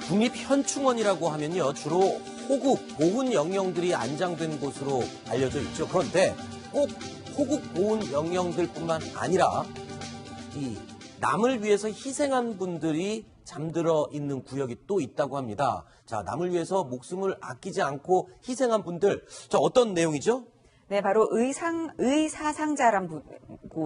국립현충원이라고 하면요, 주로 호국, 보훈 영령들이 안장된 곳으로 알려져 있죠. 그런데 꼭 호국, 보훈 영령들뿐만 아니라 이 남을 위해서 희생한 분들이 잠들어 있는 구역이 또 있다고 합니다. 자, 남을 위해서 목숨을 아끼지 않고 희생한 분들, 자, 어떤 내용이죠? 네, 바로 의사상자라고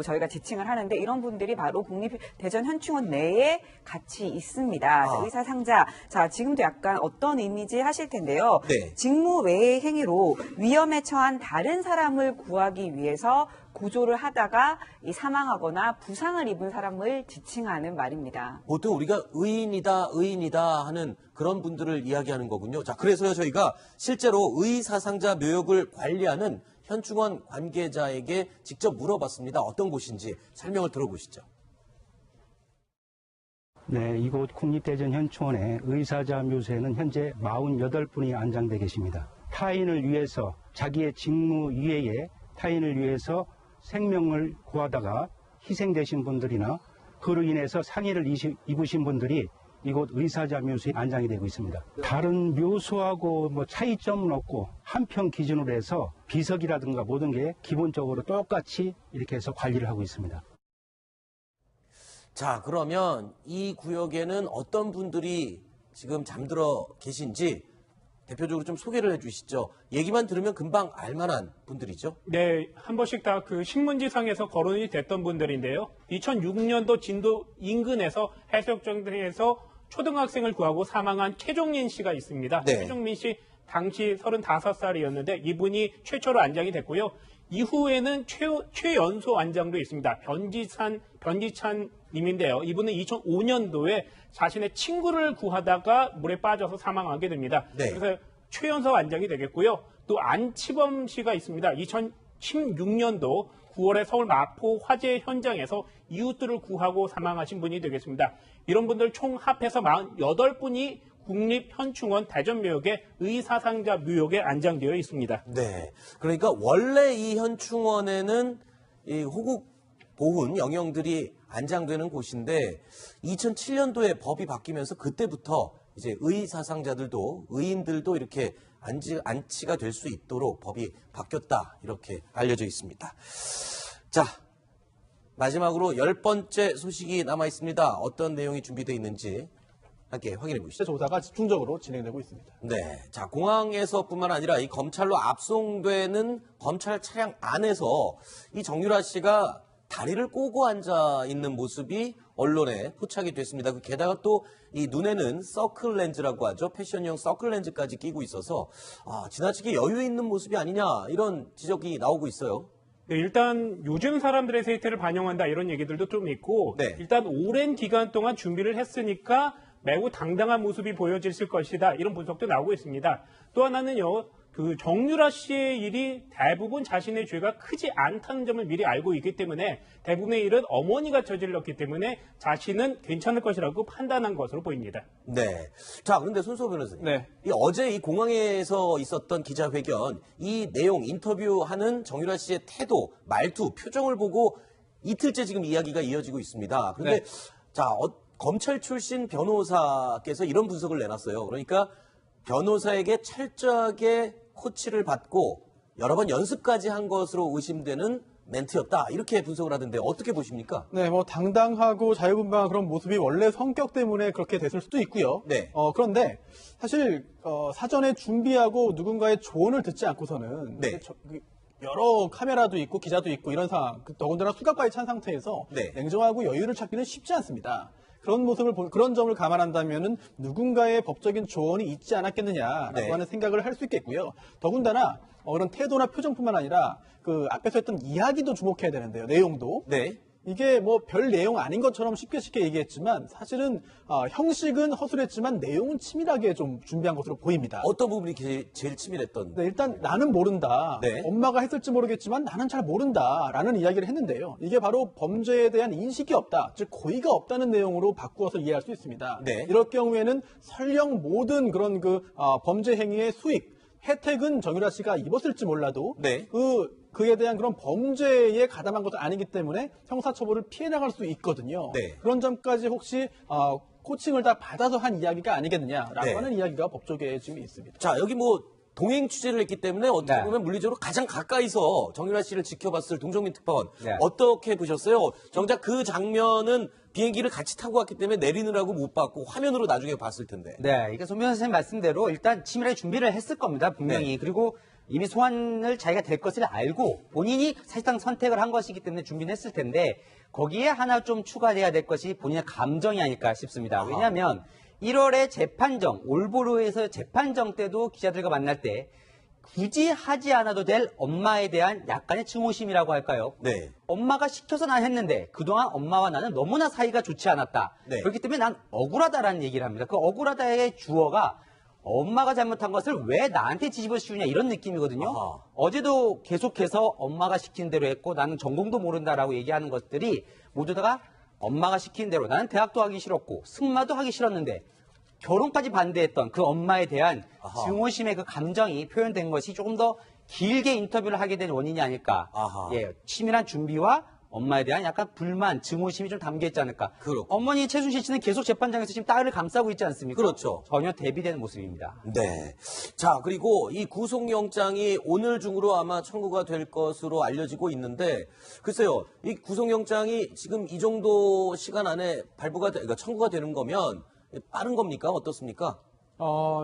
저희가 지칭을 하는데 이런 분들이 바로 국립대전현충원 내에 같이 있습니다. 의사상자. 자, 지금도 약간 어떤 의미인지 하실 텐데요. 네. 직무 외의 행위로 위험에 처한 다른 사람을 구하기 위해서 구조를 하다가 사망하거나 부상을 입은 사람을 지칭하는 말입니다. 보통 우리가 의인이다 하는 그런 분들을 이야기하는 거군요. 자, 그래서요, 저희가 실제로 의사상자 묘역을 관리하는 현충원 관계자에게 직접 물어봤습니다. 어떤 곳인지 설명을 들어보시죠. 네, 이곳 국립대전현충원의 의사자 묘소에는 현재 48분이 안장돼 계십니다. 타인을 위해서 자기의 직무 이외에 타인을 위해서 생명을 구하다가 희생되신 분들이나 그로 인해서 상해를 입으신 분들이 이곳 의사자 묘소에 안장이 되고 있습니다. 다른 묘소하고 차이점은 없고 한평 기준으로 해서 비석이라든가 모든 게 기본적으로 똑같이 이렇게 해서 관리를 하고 있습니다. 자, 그러면 이 구역에는 어떤 분들이 지금 잠들어 계신지 대표적으로 좀 소개를 해주시죠. 얘기만 들으면 금방 알만한 분들이죠. 네, 한 번씩 다 그 신문지상에서 거론이 됐던 분들인데요. 2006년도 진도 인근에서 해수욕장에서 초등학생을 구하고 사망한 최종민 씨가 있습니다. 네. 최종민 씨 당시 35살이었는데 이분이 최초로 안장이 됐고요. 이후에는 최연소 안장도 있습니다. 변지찬 님인데요. 이분은 2005년도에 자신의 친구를 구하다가 물에 빠져서 사망하게 됩니다. 네. 그래서 최연소 안장이 되겠고요. 또 안치범 씨가 있습니다. 2016년도 9월에 서울 마포 화재 현장에서 이웃들을 구하고 사망하신 분이 되겠습니다. 이런 분들 총 합해서 48분이 국립현충원 대전묘역의 의사상자 묘역에 안장되어 있습니다. 네. 그러니까 원래 이 현충원에는 이 호국 보훈 영령들이 안장되는 곳인데 2007년도에 법이 바뀌면서 그때부터 이제 의사상자들도 의인들도 이렇게 안치가 될 수 있도록 법이 바뀌었다 이렇게 알려져 있습니다. 자, 마지막으로 10번째 소식이 남아 있습니다. 어떤 내용이 준비되어 있는지 함께 확인해 보시죠. 조사가 집중적으로 진행되고 있습니다. 네, 자, 공항에서뿐만 아니라 이 검찰로 압송되는 검찰 차량 안에서 이 정유라 씨가 다리를 꼬고 앉아 있는 모습이 언론에 포착이 됐습니다. 게다가 또 이 눈에는 서클 렌즈라고 하죠. 패션용 서클 렌즈까지 끼고 있어서 지나치게 여유 있는 모습이 아니냐 이런 지적이 나오고 있어요. 네, 일단 요즘 사람들의 세태를 반영한다 이런 얘기들도 좀 있고 네. 일단 오랜 기간 동안 준비를 했으니까 매우 당당한 모습이 보여질 것이다 이런 분석도 나오고 있습니다. 또 하나는요. 그 정유라 씨의 일이 대부분 자신의 죄가 크지 않다는 점을 미리 알고 있기 때문에 대부분의 일은 어머니가 저질렀기 때문에 자신은 괜찮을 것이라고 판단한 것으로 보입니다. 네. 자, 그런데 손수호 변호사님. 네. 어제 이 공항에서 있었던 기자회견, 이 내용, 인터뷰하는 정유라 씨의 태도, 말투, 표정을 보고 이틀째 지금 이야기가 이어지고 있습니다. 그런데 자, 검찰 출신 변호사께서 이런 분석을 내놨어요. 그러니까 변호사에게 철저하게 코치를 받고 여러 번 연습까지 한 것으로 의심되는 멘트였다. 이렇게 분석을 하던데 어떻게 보십니까? 네, 당당하고 자유분방한 그런 모습이 원래 성격 때문에 그렇게 됐을 수도 있고요. 네. 그런데 사실 사전에 준비하고 누군가의 조언을 듣지 않고서는 네. 여러 카메라도 있고 기자도 있고 이런 상황, 더군다나 수갑까지 찬 상태에서 네. 냉정하고 여유를 찾기는 쉽지 않습니다. 그런 점을 감안한다면은 누군가의 법적인 조언이 있지 않았겠느냐라고 네. 하는 생각을 할 수 있겠고요. 더군다나 그런 태도나 표정뿐만 아니라 그 앞에서 했던 이야기도 주목해야 되는데요. 내용도. 네. 이게 별 내용 아닌 것처럼 쉽게 얘기했지만 사실은 형식은 허술했지만 내용은 치밀하게 좀 준비한 것으로 보입니다. 어떤 부분이 제일 치밀했던? 네, 일단 나는 모른다. 네. 엄마가 했을지 모르겠지만 나는 잘 모른다라는 이야기를 했는데요. 이게 바로 범죄에 대한 인식이 없다. 즉 고의가 없다는 내용으로 바꾸어서 이해할 수 있습니다. 네. 이럴 경우에는 설령 모든 그런 범죄 행위의 수익, 혜택은 정유라 씨가 입었을지 몰라도 네. 그 그에 대한 그런 범죄에 가담한 것은 아니기 때문에 형사처벌을 피해 나갈 수 있거든요. 네. 그런 점까지 혹시 코칭을 다 받아서 한 이야기가 아니겠느냐라고 네. 하는 이야기가 법조계에 지금 있습니다. 자, 여기 뭐 동행 취재를 했기 때문에 어떻게 네. 보면 물리적으로 가장 가까이서 정유라 씨를 지켜봤을 동정민 특파원 네. 어떻게 보셨어요? 정작 그 장면은 비행기를 같이 타고 왔기 때문에 내리느라고 못 봤고 화면으로 나중에 봤을 텐데. 네, 이게 손 변호사님 말씀대로 일단 치밀하게 준비를 했을 겁니다, 분명히. 네. 그리고 이미 소환을 자기가 될 것을 알고 본인이 사실상 선택을 한 것이기 때문에 준비는 했을 텐데 거기에 하나 좀 추가돼야 될 것이 본인의 감정이 아닐까 싶습니다. 왜냐하면 1월에 재판정, 올보르에서 재판정 때도 기자들과 만날 때 굳이 하지 않아도 될 엄마에 대한 약간의 증오심이라고 할까요? 네. 엄마가 시켜서 난 했는데 그동안 엄마와 나는 너무나 사이가 좋지 않았다. 네. 그렇기 때문에 난 억울하다라는 얘기를 합니다. 그 억울하다의 주어가 엄마가 잘못한 것을 왜 나한테 뒤집어 씌우냐 이런 느낌이거든요. 아하. 어제도 계속해서 엄마가 시킨 대로 했고 나는 전공도 모른다라고 얘기하는 것들이 모두 다가 엄마가 시킨 대로 나는 대학도 하기 싫었고 승마도 하기 싫었는데 결혼까지 반대했던 그 엄마에 대한 아하. 증오심의 그 감정이 표현된 것이 조금 더 길게 인터뷰를 하게 된 원인이 아닐까. 아하. 예, 치밀한 준비와 엄마에 대한 약간 불만, 증오심이 좀 담겨 있지 않을까. 그렇고. 어머니 최순실 씨는 계속 재판장에서 지금 딸을 감싸고 있지 않습니까? 그렇죠. 전혀 대비되는 모습입니다. 네. 자, 그리고 이 구속영장이 오늘 중으로 아마 청구가 될 것으로 알려지고 있는데, 글쎄요, 이 구속영장이 지금 이 정도 시간 안에 그러니까 청구가 되는 거면 빠른 겁니까? 어떻습니까?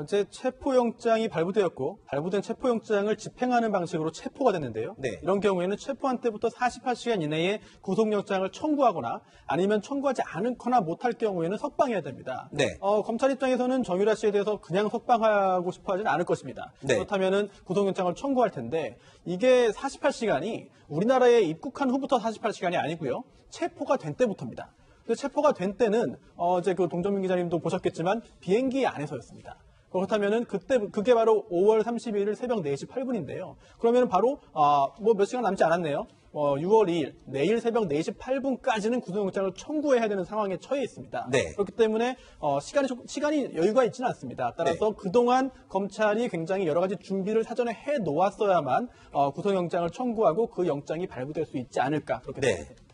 이제 체포영장이 발부되었고 발부된 체포영장을 집행하는 방식으로 체포가 됐는데요. 네. 이런 경우에는 체포한 때부터 48시간 이내에 구속영장을 청구하거나 아니면 청구하지 않거나 못할 경우에는 석방해야 됩니다. 네. 검찰 입장에서는 정유라 씨에 대해서 그냥 석방하고 싶어 하지는 않을 것입니다. 네. 그렇다면 구속영장을 청구할 텐데 이게 48시간이 우리나라에 입국한 후부터 48시간이 아니고요. 체포가 된 때부터입니다. 체포가 된 때는 이제 그 동정민 기자님도 보셨겠지만 비행기 안에서였습니다. 그렇다면은 그게 바로 5월 31일 새벽 4시 8분인데요. 그러면은 바로 뭐 몇 시간 남지 않았네요. 6월 2일 내일 새벽 4시 8분까지는 구속영장을 청구해야 되는 상황에 처해 있습니다. 네. 그렇기 때문에 시간이 여유가 있지는 않습니다. 따라서 네. 그동안 검찰이 굉장히 여러 가지 준비를 사전에 해 놓았어야만 구속영장을 청구하고 그 영장이 발부될 수 있지 않을까 그렇게 네. 생각합니다.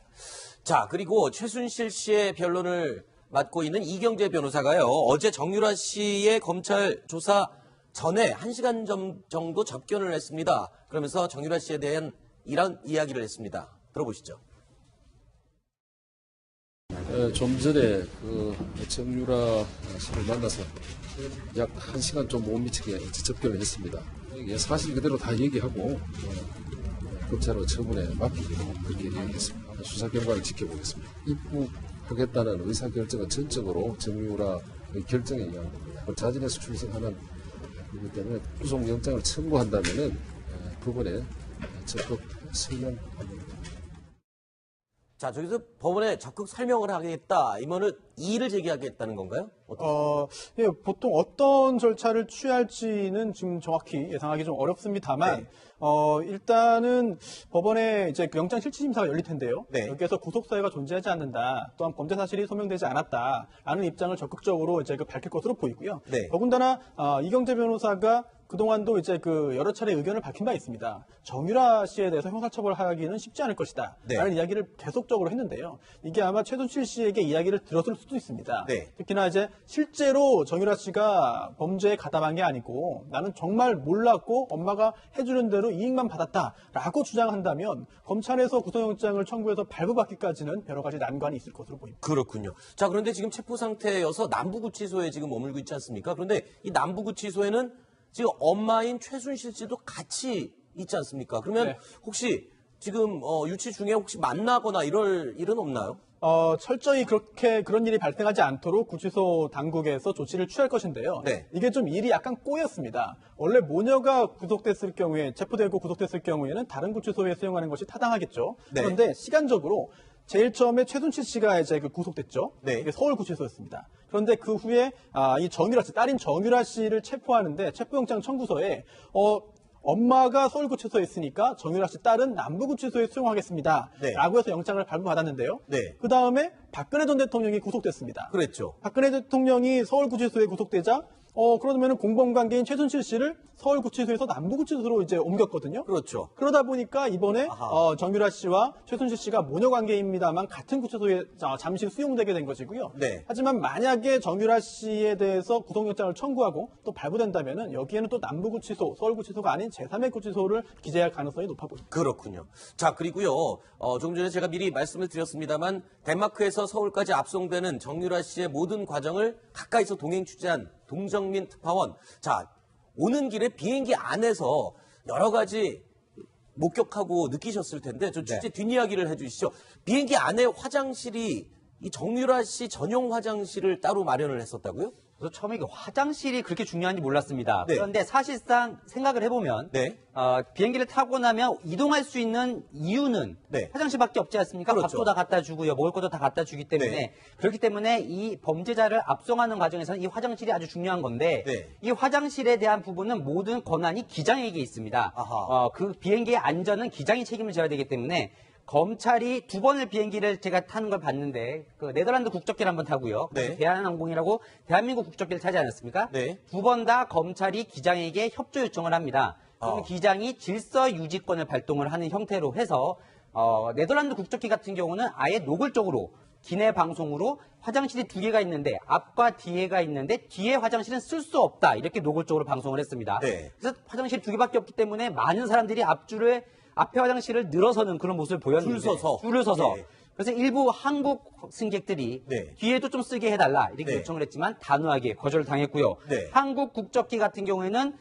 자, 그리고 최순실 씨의 변론을 맡고 있는 이경재 변호사가요. 어제 정유라 씨의 검찰 조사 전에 1시간 정도 접견을 했습니다. 그러면서 정유라 씨에 대한 이런 이야기를 했습니다. 들어보시죠. 좀 전에 그 정유라 씨를 만나서 약 1시간 좀 못 미치게 접견을 했습니다. 이게 사실 그대로 다 얘기하고 검찰의 처분에 맡기기로 그렇게 얘기했습니다. 수사 결과를 지켜보겠습니다. 입국하겠다는 의사결정은 전적으로 정유라의 결정에 의한 겁니다. 자진해서 출석하는 이기 때문에 구속영장을 청구한다면은 법원에 적극 설명합니다. 자, 저기서 법원에 적극 설명을 하겠다. 이거는 이의를 제기하겠다는 건가요? 예, 보통 어떤 절차를 취할지는 지금 정확히 예상하기 좀 어렵습니다만, 네. 일단은 법원에 이제 그 영장실질심사가 열릴 텐데요. 네. 여기에서 구속사유가 존재하지 않는다. 또한 범죄 사실이 소명되지 않았다라는 입장을 적극적으로 이제 밝힐 것으로 보이고요. 네. 더군다나 이경재 변호사가 그동안도 이제 그 여러 차례 의견을 밝힌 바 있습니다. 정유라 씨에 대해서 형사처벌하기는 쉽지 않을 것이다. 네. 라는 이야기를 계속적으로 했는데요. 이게 아마 최순실 씨에게 이야기를 들었을 수도 있습니다. 네. 특히나 이제 실제로 정유라 씨가 범죄에 가담한 게 아니고 나는 정말 몰랐고 엄마가 해주는 대로 이익만 받았다라고 주장한다면 검찰에서 구속영장을 청구해서 발부받기까지는 여러 가지 난관이 있을 것으로 보입니다. 그렇군요. 자, 그런데 지금 체포 상태여서 남부구치소에 지금 머물고 있지 않습니까? 그런데 이 남부구치소에는 지금 엄마인 최순실 씨도 같이 있지 않습니까? 그러면 네. 혹시 지금 유치 중에 혹시 만나거나 이럴 일은 없나요? 철저히 그런 일이 발생하지 않도록 구치소 당국에서 조치를 취할 것인데요. 네. 이게 좀 일이 약간 꼬였습니다. 원래 모녀가 구속됐을 경우에, 체포되고 구속됐을 경우에는 다른 구치소에 수용하는 것이 타당하겠죠. 네. 그런데 시간적으로 제일 처음에 최순실 씨가 이제 구속됐죠. 네. 이게 서울구치소였습니다. 그런데 그 후에 이 정유라 씨, 딸인 정유라 씨를 체포하는데 체포영장 청구서에 엄마가 서울구치소에 있으니까 정유라 씨 딸은 남부구치소에 수용하겠습니다. 네. 라고 해서 영장을 발부받았는데요. 네. 그 다음에 박근혜 전 대통령이 구속됐습니다. 그랬죠. 박근혜 대통령이 서울구치소에 구속되자 그러면 공범관계인 최순실 씨를 서울구치소에서 남부구치소로 이제 옮겼거든요. 그렇죠. 그러다 보니까 이번에 아하. 정유라 씨와 최순실 씨가 모녀 관계입니다만 같은 구치소에 잠시 수용되게 된 것이고요. 네. 하지만 만약에 정유라 씨에 대해서 구속영장을 청구하고 또 발부된다면은 여기에는 또 남부구치소, 서울구치소가 아닌 제3의 구치소를 기재할 가능성이 높아 보입니다. 그렇군요. 자, 그리고요, 조금 전에 제가 미리 말씀을 드렸습니다만, 덴마크에서 서울까지 압송되는 정유라 씨의 모든 과정을 가까이서 동행 취재한 동정민 특파원. 자, 오는 길에 비행기 안에서 여러 가지 목격하고 느끼셨을 텐데, 좀 취재 뒷이야기를 해주시죠. 비행기 안에 화장실이 이 정유라 씨 전용 화장실을 따로 마련을 했었다고요? 그래서 처음에 그 화장실이 그렇게 중요한지 몰랐습니다. 네. 그런데 사실상 생각을 해보면 네. 비행기를 타고 나면 이동할 수 있는 이유는 네. 화장실밖에 없지 않습니까? 그렇죠. 밥도 다 갖다 주고요. 먹을 것도 다 갖다 주기 때문에 네. 그렇기 때문에 이 범죄자를 압송하는 과정에서는 이 화장실이 아주 중요한 건데 네. 이 화장실에 대한 부분은 모든 권한이 기장에게 있습니다. 아하. 그 비행기의 안전은 기장이 책임을 져야 되기 때문에 검찰이 2번을 비행기를 제가 타는 걸 봤는데 그 네덜란드 국적기를 한번 타고요. 네. 대한항공이라고 대한민국 국적기를 타지 않았습니까? 네. 2번 다 검찰이 기장에게 협조 요청을 합니다. 그러면 기장이 질서 유지권을 발동을 하는 형태로 해서 네덜란드 국적기 같은 경우는 아예 노골적으로 기내 방송으로 화장실이 2개가 있는데 앞과 뒤에가 있는데 뒤에 화장실은 쓸 수 없다 이렇게 노골적으로 방송을 했습니다. 네. 그래서 화장실이 2개밖에 없기 때문에 많은 사람들이 앞에 화장실을 늘어서는 그런 모습을 보였는데 줄을 서서 네. 그래서 일부 한국 승객들이 네. 뒤에도 좀 쓰게 해달라 이렇게 네. 요청을 했지만 단호하게 거절을 당했고요. 네. 한국 국적기 같은 경우에는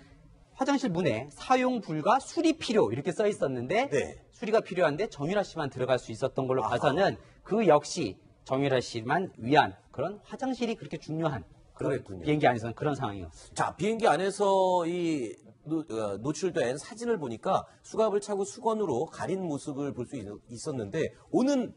화장실 문에 사용 불가 수리 필요 이렇게 써 있었는데 네. 수리가 필요한데 정유라 씨만 들어갈 수 있었던 걸로 봐서는 그 역시 정유라 씨만 위한 그런 화장실이 그렇게 중요한 그런 그랬군요. 비행기 안에서는 그런 상황이었습니다. 자, 비행기 안에서 이 노출된 사진을 보니까 수갑을 차고 수건으로 가린 모습을 볼 수 있었는데 오는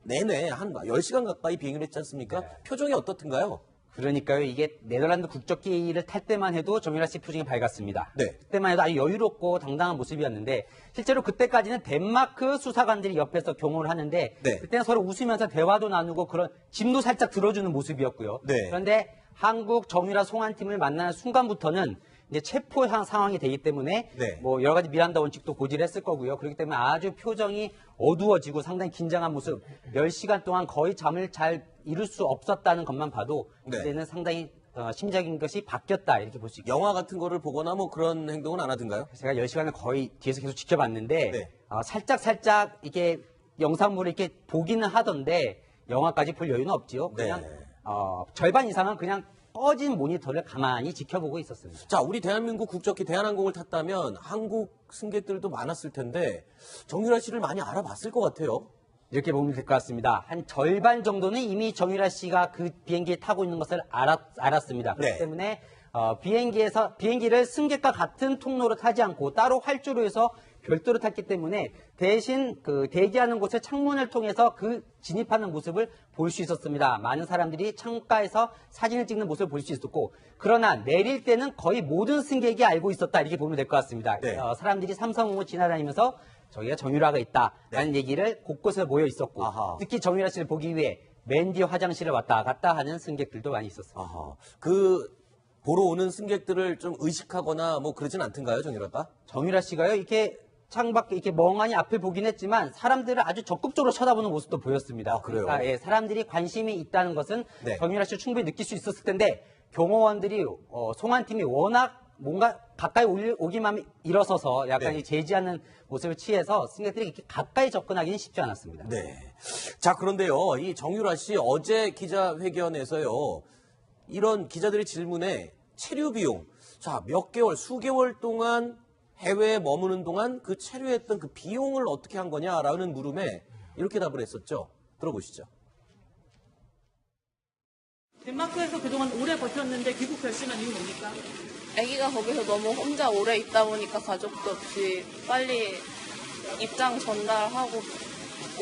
내내 한 10시간 가까이 비행을 했지 않습니까? 표정이 어떻든가요? 그러니까요, 이게 네덜란드 국적기를 탈 때만 해도 정유라 씨 표정이 밝았습니다. 네. 그때만 해도 아주 여유롭고 당당한 모습이었는데 실제로 그때까지는 덴마크 수사관들이 옆에서 경호를 하는데 네. 그때는 서로 웃으면서 대화도 나누고 그런 짐도 살짝 들어주는 모습이었고요. 네. 그런데 한국 정유라 송환팀을 만나는 순간부터는 이제 체포 상황이 되기 때문에 네. 뭐 여러 가지 미란다 원칙도 고지를 했을 거고요. 그렇기 때문에 아주 표정이 어두워지고 상당히 긴장한 모습, 10시간 동안 거의 잠을 잘 이룰 수 없었다는 것만 봐도 네. 그때는 상당히 심적인 것이 바뀌었다 이렇게 볼 수 있겠습니다. 영화 같은 거를 보거나 뭐 그런 행동은 안 하던가요? 제가 10시간을 거의 뒤에서 계속 지켜봤는데 네. 살짝 이게 영상물을 이렇게 보기는 하던데 영화까지 볼 여유는 없지요. 그냥 네. 절반 이상은 그냥 꺼진 모니터를 가만히 지켜보고 있었습니다. 자, 우리 대한민국 국적기 대한항공을 탔다면 한국 승객들도 많았을 텐데 정유라 씨를 많이 알아봤을 것 같아요. 이렇게 보면 될 것 같습니다. 한 절반 정도는 이미 정유라 씨가 그 비행기에 타고 있는 것을 알았습니다. 그렇기 네. 때문에 비행기를 승객과 같은 통로로 타지 않고 따로 활주로 해서 별도로 탔기 때문에 대신 그 대기하는 곳의 창문을 통해서 그 진입하는 모습을 볼 수 있었습니다. 많은 사람들이 창가에서 사진을 찍는 모습을 볼 수 있었고 그러나 내릴 때는 거의 모든 승객이 알고 있었다 이렇게 보면 될 것 같습니다. 네. 사람들이 삼성호호 지나다니면서 저기가 정유라가 있다라는 얘기를 곳곳에 모여 있었고 아하. 특히 정유라 씨를 보기 위해 맨 뒤에 화장실을 왔다 갔다 하는 승객들도 많이 있었습니다. 아하. 그 보러 오는 승객들을 좀 의식하거나 뭐 그러진 않던가요, 정유라가? 정유라 씨가요 이렇게 창밖에 이렇게 멍하니 앞을 보긴 했지만 사람들을 아주 적극적으로 쳐다보는 모습도 보였습니다. 아, 그래요? 그러니까 예, 사람들이 관심이 있다는 것은 네. 정유라 씨를 충분히 느낄 수 있었을 텐데 경호원들이 송환팀이 워낙 뭔가 가까이 오기만 일어서서 약간 네. 제지하는 모습을 취해서 승객들이 이렇게 가까이 접근하기는 쉽지 않았습니다. 네. 자, 그런데요, 이 정유라 씨 어제 기자회견에서요, 이런 기자들의 질문에 체류 비용, 자, 몇 개월, 수개월 동안 해외에 머무는 동안 그 체류했던 그 비용을 어떻게 한 거냐라는 물음에 이렇게 답을 했었죠. 들어보시죠. 덴마크에서 그동안 오래 버텼는데 귀국 결심한 이유는 뭡니까? 아기가 거기서 너무 혼자 오래 있다 보니까 가족도 없이 빨리 입장 전달하고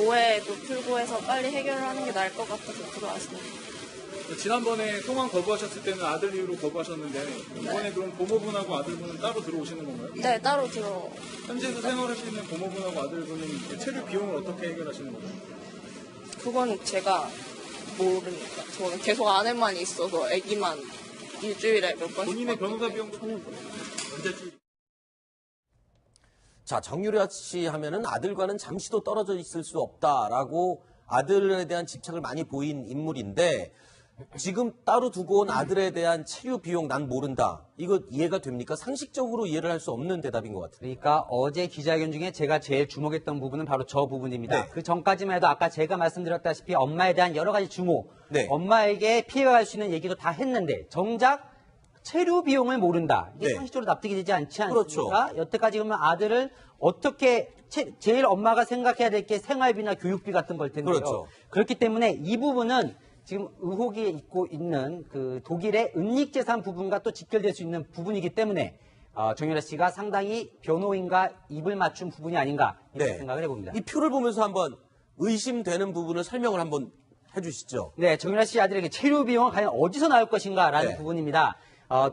오해도 풀고 해서 빨리 해결하는 게 나을 것 같아서 들어왔습니다. 지난번에 통화 거부하셨을 때는 아들 이유로 거부하셨는데 이번에 그럼 고모분하고 아들분은 따로 들어오시는 건가요? 네, 따로 들어. 현지에서 생활하시는 고모분하고 아들분은 체류 비용을 어떻게 해결하시는 건가요? 그건 제가 모르니까. 저는 계속 안에만 있어서 아기만 일주일에 몇 번. 본인의 변호사 비용도 자, 정유라 씨 하면은 아들과는 잠시도 떨어져 있을 수 없다라고 아들에 대한 집착을 많이 보인 인물인데 지금 따로 두고 온 아들에 대한 체류 비용 난 모른다. 이거 이해가 됩니까? 상식적으로 이해를 할 수 없는 대답인 것 같아요. 그러니까 어제 기자회견 중에 제가 제일 주목했던 부분은 바로 저 부분입니다. 네. 그 전까지만 해도 아까 제가 말씀드렸다시피 엄마에 대한 여러 가지 주모, 네. 엄마에게 피해가 갈 수 있는 얘기도 다 했는데 정작 체류 비용을 모른다. 이게 네. 상식적으로 납득이 되지 않지 그렇죠. 않습니까? 여태까지 그러면 아들을 어떻게 제일 엄마가 생각해야 될 게 생활비나 교육비 같은 걸 텐데요. 그렇죠. 그렇기 때문에 이 부분은 지금 의혹이 있고 있는 그 독일의 은닉재산 부분과 또 직결될 수 있는 부분이기 때문에 정유라 씨가 상당히 변호인과 입을 맞춘 부분이 아닌가 이렇게 네. 생각을 해봅니다. 이 표를 보면서 한번 의심되는 부분을 설명을 한번 해주시죠. 네, 정유라 씨 아들에게 체류 비용은 과연 어디서 나올 것인가라는 네. 부분입니다.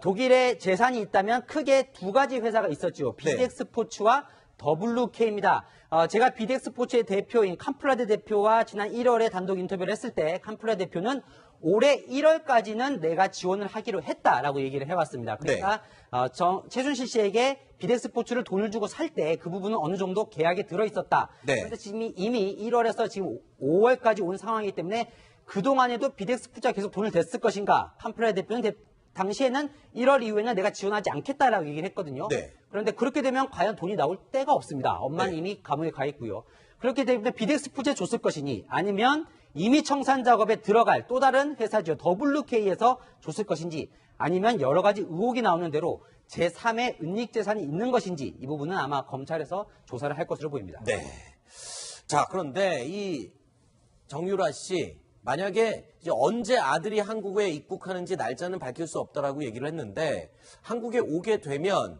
독일에 재산이 있다면 크게 두 가지 회사가 있었죠. 네. 비덱스포츠와 WK입니다. 제가 비덱스포츠의 대표인 캄프라드 대표와 지난 1월에 단독 인터뷰를 했을 때 캄프라드 대표는 올해 1월까지는 내가 지원을 하기로 했다라고 얘기를 해왔습니다. 그러니까 최순실 씨에게 비덱스포츠를 돈을 주고 살 때 그 부분은 어느 정도 계약에 들어있었다. 네. 그런데 지금 이미 1월에서 지금 5월까지 온 상황이기 때문에 그동안에도 비덱스포츠가 계속 돈을 댔을 것인가. 캄프라드 대표는 당시에는 1월 이후에는 내가 지원하지 않겠다라고 얘기를 했거든요. 네. 그런데 그렇게 되면 과연 돈이 나올 데가 없습니다. 엄마는 네. 이미 감옥에 가 있고요. 그렇게 되면 비덱스포츠에 줬을 것이니 아니면 이미 청산 작업에 들어갈 또 다른 회사죠. WK에서 줬을 것인지 아니면 여러 가지 의혹이 나오는 대로 제3의 은닉재산이 있는 것인지 이 부분은 아마 검찰에서 조사를 할 것으로 보입니다. 네. 자, 그런데 이 정유라 씨 만약에 이제 언제 아들이 한국에 입국하는지 날짜는 밝힐 수 없다라고 얘기를 했는데 한국에 오게 되면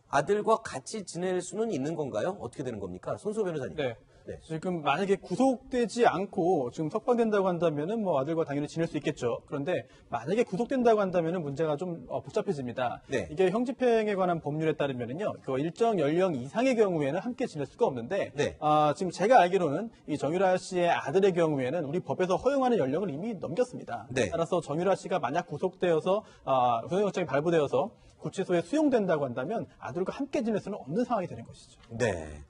아들과 같이 지낼 수는 있는 건가요? 어떻게 되는 겁니까? 손수호 변호사님. 네. 네. 지금 만약에 구속되지 않고 지금 석방된다고 한다면은 뭐 아들과 당연히 지낼 수 있겠죠. 그런데 만약에 구속된다고 한다면은 문제가 좀 복잡해집니다. 네. 이게 형집행에 관한 법률에 따르면은요, 그 일정 연령 이상의 경우에는 함께 지낼 수가 없는데, 네. 지금 제가 알기로는 이 정유라 씨의 아들의 경우에는 우리 법에서 허용하는 연령을 이미 넘겼습니다. 네. 따라서 정유라 씨가 만약 구속되어서 구속영장이 발부되어서 구치소에 수용된다고 한다면 아들과 함께 지낼 수는 없는 상황이 되는 것이죠. 네.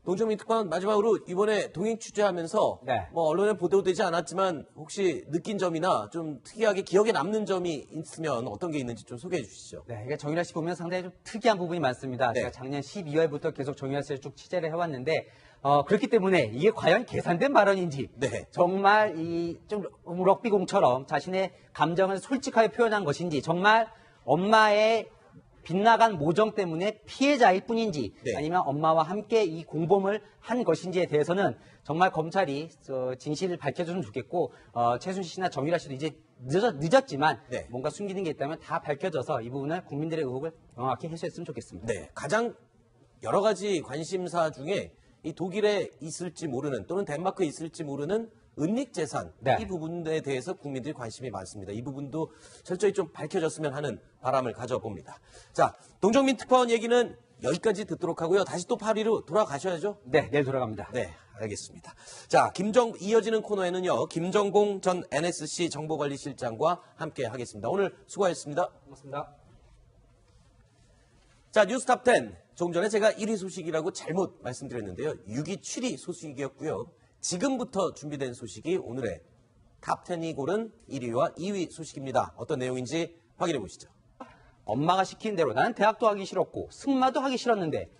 노정민 특파원 마지막으로 이번에 동행 취재하면서 네. 뭐 언론에 보도되지 않았지만 혹시 느낀 점이나 좀 특이하게 기억에 남는 점이 있으면 어떤 게 있는지 좀 소개해 주시죠. 네, 그러니까 정유라 씨 보면 상당히 좀 특이한 부분이 많습니다. 네. 제가 작년 12월부터 계속 정유라 씨를 쭉 취재를 해왔는데 그렇기 때문에 이게 과연 계산된 발언인지 네. 정말 이 좀 럭비공처럼 자신의 감정을 솔직하게 표현한 것인지 정말 엄마의 빗나간 모정 때문에 피해자일 뿐인지 네. 아니면 엄마와 함께 이 공범을 한 것인지에 대해서는 정말 검찰이 진실을 밝혀줬으면 좋겠고 최순실 씨나 정유라 씨도 이제 늦었지만 네. 뭔가 숨기는 게 있다면 다 밝혀져서 이 부분을 국민들의 의혹을 명확히 해소했으면 좋겠습니다. 네. 가장 여러 가지 관심사 중에 이 독일에 있을지 모르는 또는 덴마크에 있을지 모르는 은닉재산 네. 이 부분에 대해서 국민들이 관심이 많습니다. 이 부분도 철저히 좀 밝혀졌으면 하는 바람을 가져봅니다. 자, 동정민 특파원 얘기는 여기까지 듣도록 하고요. 다시 또 파리로 돌아가셔야죠. 네, 내일 돌아갑니다. 네, 알겠습니다. 자, 이어지는 코너에는요, 김정봉 전 NSC 정보관리실장과 함께 하겠습니다. 오늘 수고하셨습니다. 고맙습니다. 자, 뉴스탑 10. 조금 전에 제가 1위 소식이라고 잘못 말씀드렸는데요. 6위 7위 소식이었고요. 지금부터 준비된 소식이 오늘의 탑 10이 고른 1위와 2위 소식입니다. 어떤 내용인지 확인해 보시죠. 엄마가 시킨 대로 나는 대학도 하기 싫었고 승마도 하기 싫었는데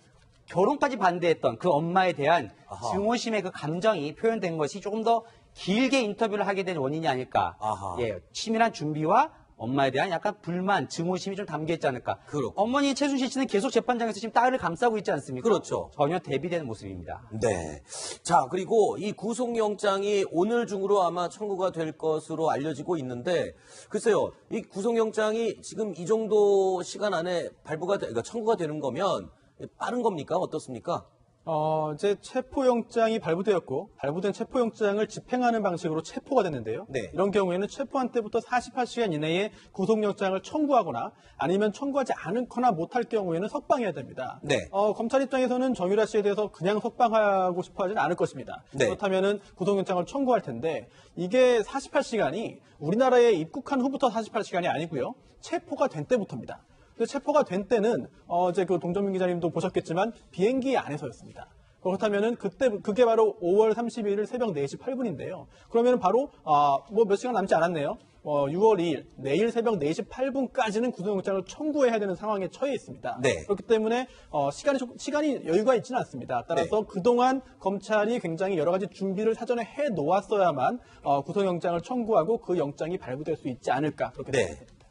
결혼까지 반대했던 그 엄마에 대한 아하. 증오심의 그 감정이 표현된 것이 조금 더 길게 인터뷰를 하게 된 원인이 아닐까. 아하. 예, 치밀한 준비와 엄마에 대한 약간 불만, 증오심이 좀 담겨 있지 않을까. 그렇고. 어머니 최순실 씨는 계속 재판장에서 지금 딸을 감싸고 있지 않습니까? 그렇죠. 전혀 대비되는 모습입니다. 네. 자, 그리고 이 구속영장이 오늘 중으로 아마 청구가 될 것으로 알려지고 있는데, 글쎄요, 이 구속영장이 지금 이 정도 시간 안에 그러니까 청구가 되는 거면 빠른 겁니까? 어떻습니까? 이제 체포영장이 발부되었고 발부된 체포영장을 집행하는 방식으로 체포가 됐는데요. 네. 이런 경우에는 체포한 때부터 48시간 이내에 구속영장을 청구하거나 아니면 청구하지 않거나 못할 경우에는 석방해야 됩니다. 네. 검찰 입장에서는 정유라 씨에 대해서 그냥 석방하고 싶어 하지는 않을 것입니다. 네. 그렇다면은 구속영장을 청구할 텐데 이게 48시간이 우리나라에 입국한 후부터 48시간이 아니고요. 체포가 된 때부터입니다. 그 체포가 된 때는 이제 그 동정민 기자님도 보셨겠지만 비행기 안에서였습니다. 그렇다면은 그게 바로 5월 31일 새벽 4시 8분인데요. 그러면은 바로 뭐 몇 시간 남지 않았네요. 6월 2일 내일 새벽 4시 8분까지는 구속영장을 청구해야 되는 상황에 처해 있습니다. 네. 그렇기 때문에 시간이 여유가 있지는 않습니다. 따라서 네. 그동안 검찰이 굉장히 여러 가지 준비를 사전에 해 놓았어야만 구속영장을 청구하고 그 영장이 발부될 수 있지 않을까 그렇게 네. 생각합니다.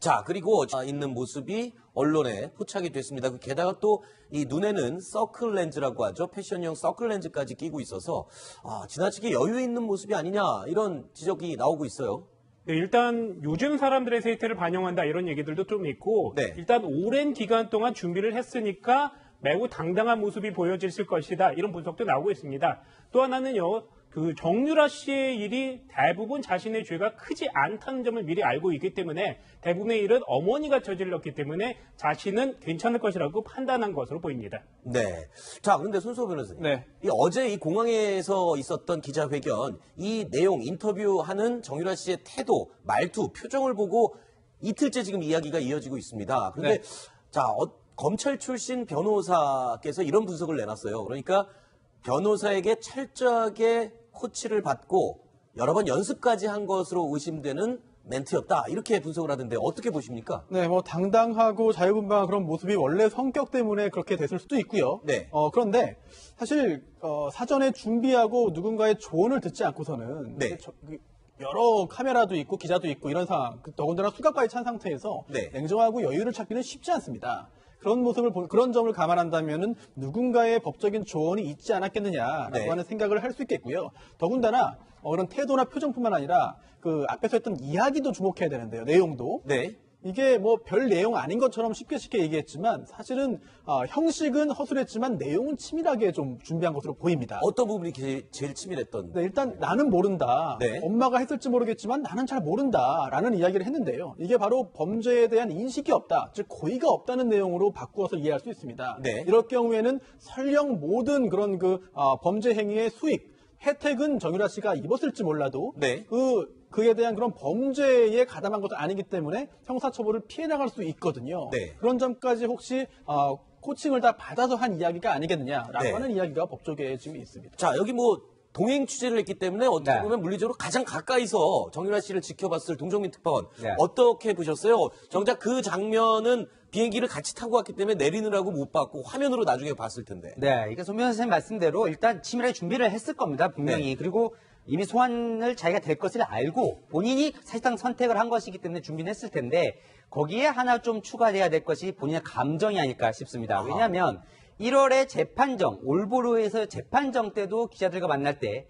자, 그리고 있는 모습이 언론에 포착이 됐습니다. 게다가 또 이 눈에는 서클 렌즈라고 하죠. 패션용 서클 렌즈까지 끼고 있어서 지나치게 여유 있는 모습이 아니냐 이런 지적이 나오고 있어요. 네, 일단 요즘 사람들의 세태를 반영한다 이런 얘기들도 좀 있고 네. 일단 오랜 기간 동안 준비를 했으니까 매우 당당한 모습이 보여질 것이다 이런 분석도 나오고 있습니다. 또 하나는요. 그 정유라 씨의 일이 대부분 자신의 죄가 크지 않다는 점을 미리 알고 있기 때문에 대부분의 일은 어머니가 저질렀기 때문에 자신은 괜찮을 것이라고 판단한 것으로 보입니다. 네. 자, 그런데 손수호 변호사님. 네. 어제 이 공항에서 있었던 기자회견, 이 내용, 인터뷰하는 정유라 씨의 태도, 말투, 표정을 보고 이틀째 지금 이야기가 이어지고 있습니다. 그런데 네. 자, 검찰 출신 변호사께서 이런 분석을 내놨어요. 그러니까 변호사에게 철저하게 코치를 받고 여러 번 연습까지 한 것으로 의심되는 멘트였다. 이렇게 분석을 하던데 어떻게 보십니까? 네, 뭐 당당하고 자유분방한 그런 모습이 원래 성격 때문에 그렇게 됐을 수도 있고요. 네. 그런데 사실 사전에 준비하고 누군가의 조언을 듣지 않고서는 네. 여러 카메라도 있고 기자도 있고 이런 상황, 더군다나 수갑까지 찬 상태에서 네. 냉정하고 여유를 찾기는 쉽지 않습니다. 그런 점을 감안한다면은 누군가의 법적인 조언이 있지 않았겠느냐라고 네. 하는 생각을 할 수 있겠고요. 더군다나 그런 태도나 표정뿐만 아니라 그 앞에서 했던 이야기도 주목해야 되는데요. 내용도. 네. 이게 뭐 별 내용 아닌 것처럼 쉽게 얘기했지만 사실은 형식은 허술했지만 내용은 치밀하게 좀 준비한 것으로 보입니다. 어떤 부분이 제일 치밀했던? 네, 일단 나는 모른다. 네. 엄마가 했을지 모르겠지만 나는 잘 모른다라는 이야기를 했는데요. 이게 바로 범죄에 대한 인식이 없다. 즉 고의가 없다는 내용으로 바꾸어서 이해할 수 있습니다. 네. 이럴 경우에는 설령 모든 그런 범죄 행위의 수익, 혜택은 정유라 씨가 입었을지 몰라도 네. 그에 대한 그런 범죄에 가담한 것도 아니기 때문에 형사처벌을 피해 나갈 수 있거든요. 네. 그런 점까지 혹시 코칭을 다 받아서 한 이야기가 아니겠느냐라고 네. 하는 이야기가 법조계에 지금 있습니다. 자, 여기 뭐 동행 취재를 했기 때문에 어떻게 네. 보면 물리적으로 가장 가까이서 정유라 씨를 지켜봤을 동정민 특파원 네. 어떻게 보셨어요? 정작 그 장면은 비행기를 같이 타고 왔기 때문에 내리느라고 못 봤고 화면으로 나중에 봤을 텐데. 네, 이게 손 변호사님 말씀대로 일단 치밀하게 준비를 했을 겁니다, 분명히. 네. 그리고 이미 소환을 자기가 될 것을 알고 본인이 사실상 선택을 한 것이기 때문에 준비는 했을 텐데 거기에 하나 좀 추가돼야 될 것이 본인의 감정이 아닐까 싶습니다. 왜냐하면 1월에 재판정, 올보로에서 재판정 때도 기자들과 만날 때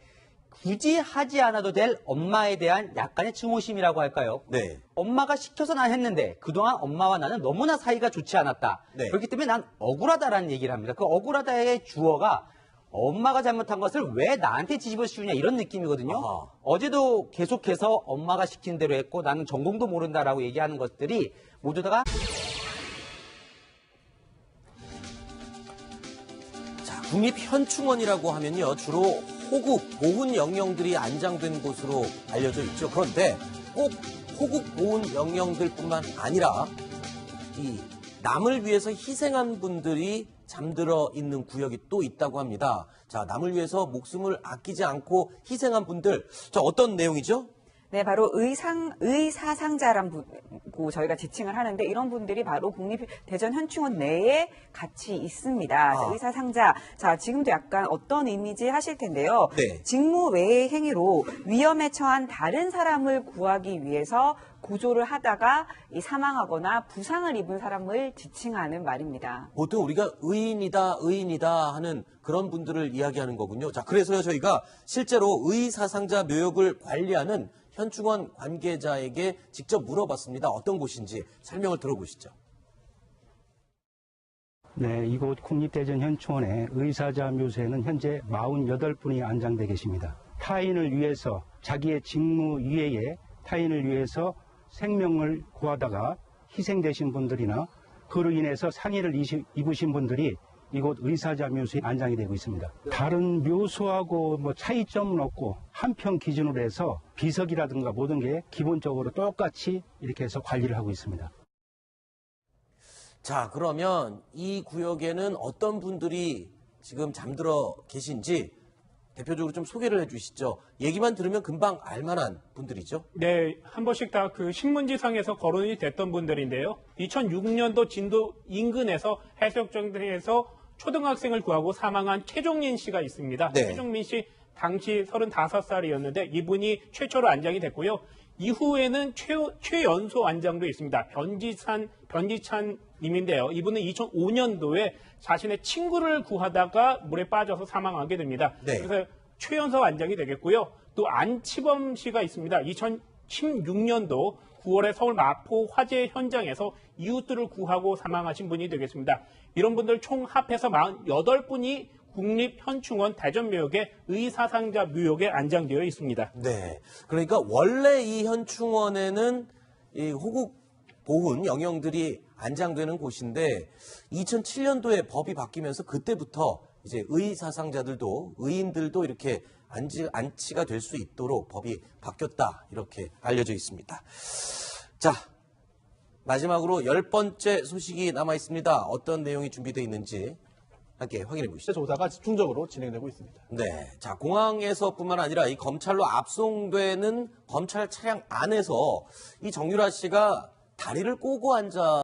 굳이 하지 않아도 될 엄마에 대한 약간의 증오심이라고 할까요? 네. 엄마가 시켜서 난 했는데 그동안 엄마와 나는 너무나 사이가 좋지 않았다. 네. 그렇기 때문에 난 억울하다라는 얘기를 합니다. 그 억울하다의 주어가 엄마가 잘못한 것을 왜 나한테 뒤집어 씌우냐 이런 느낌이거든요. 아하. 어제도 계속해서 엄마가 시킨 대로 했고 나는 전공도 모른다라고 얘기하는 것들이 모두 다가 자, 국립현충원이라고 하면요. 주로 호국, 보훈 영령들이 안장된 곳으로 알려져 있죠. 그런데 꼭 호국, 보훈 영령들뿐만 아니라 이 남을 위해서 희생한 분들이 잠들어 있는 구역이 또 있다고 합니다. 자, 남을 위해서 목숨을 아끼지 않고 희생한 분들, 저 어떤 내용이죠? 네, 바로 의사상자라고 저희가 지칭을 하는데 이런 분들이 바로 국립대전현충원 내에 같이 있습니다. 자, 의사상자. 자, 지금도 약간 어떤 이미지 하실 텐데요. 네. 직무 외의 행위로 위험에 처한 다른 사람을 구하기 위해서 구조를 하다가 사망하거나 부상을 입은 사람을 지칭하는 말입니다. 보통 우리가 의인이다 하는 그런 분들을 이야기하는 거군요. 자, 그래서요, 저희가 실제로 의사상자 묘역을 관리하는 현충원 관계자에게 직접 물어봤습니다. 어떤 곳인지 설명을 들어보시죠. 네, 이곳 국립대전 현충원의 의사자 묘소에는 현재 48분이 안장돼 계십니다. 타인을 위해서 자기의 직무 이외에 타인을 위해서 생명을 구하다가 희생되신 분들이나 그로 인해서 상해를 입으신 분들이 이곳 의사자 묘소에 안장이 되고 있습니다. 다른 묘소하고 뭐 차이점은 없고 한평 기준으로 해서 비석이라든가 모든 게 기본적으로 똑같이 이렇게 해서 관리를 하고 있습니다. 자, 그러면 이 구역에는 어떤 분들이 지금 잠들어 계신지 대표적으로 좀 소개를 해주시죠. 얘기만 들으면 금방 알만한 분들이죠. 네, 한 번씩 다 그 신문지상에서 거론이 됐던 분들인데요. 2006년도 진도 인근에서 해수욕장에서 초등학생을 구하고 사망한 최종민 씨가 있습니다. 네. 최종민 씨 당시 35살이었는데 이분이 최초로 안장이 됐고요. 이후에는 최연소 안장도 있습니다. 변지찬 님인데요. 이분은 2005년도에 자신의 친구를 구하다가 물에 빠져서 사망하게 됩니다. 네. 그래서 최연소 안장이 되겠고요. 또 안치범 씨가 있습니다. 2016년도 9월에 서울 마포 화재 현장에서 이웃들을 구하고 사망하신 분이 되겠습니다. 이런 분들 총 합해서 48분이 국립현충원 대전묘역의 의사상자 묘역에 안장되어 있습니다. 네. 그러니까 원래 이 현충원에는 이 호국 보훈 영령들이 안장되는 곳인데 2007년도에 법이 바뀌면서 그때부터 이제 의사상자들도 의인들도 이렇게 안치가 될 수 있도록 법이 바뀌었다 이렇게 알려져 있습니다. 자, 마지막으로 10번째 소식이 남아 있습니다. 어떤 내용이 준비되어 있는지 함께 확인해 보시죠. 조사가 집중적으로 진행되고 있습니다. 네, 자 공항에서뿐만 아니라 이 검찰로 압송되는 검찰 차량 안에서 이 정유라 씨가 다리를 꼬고 앉아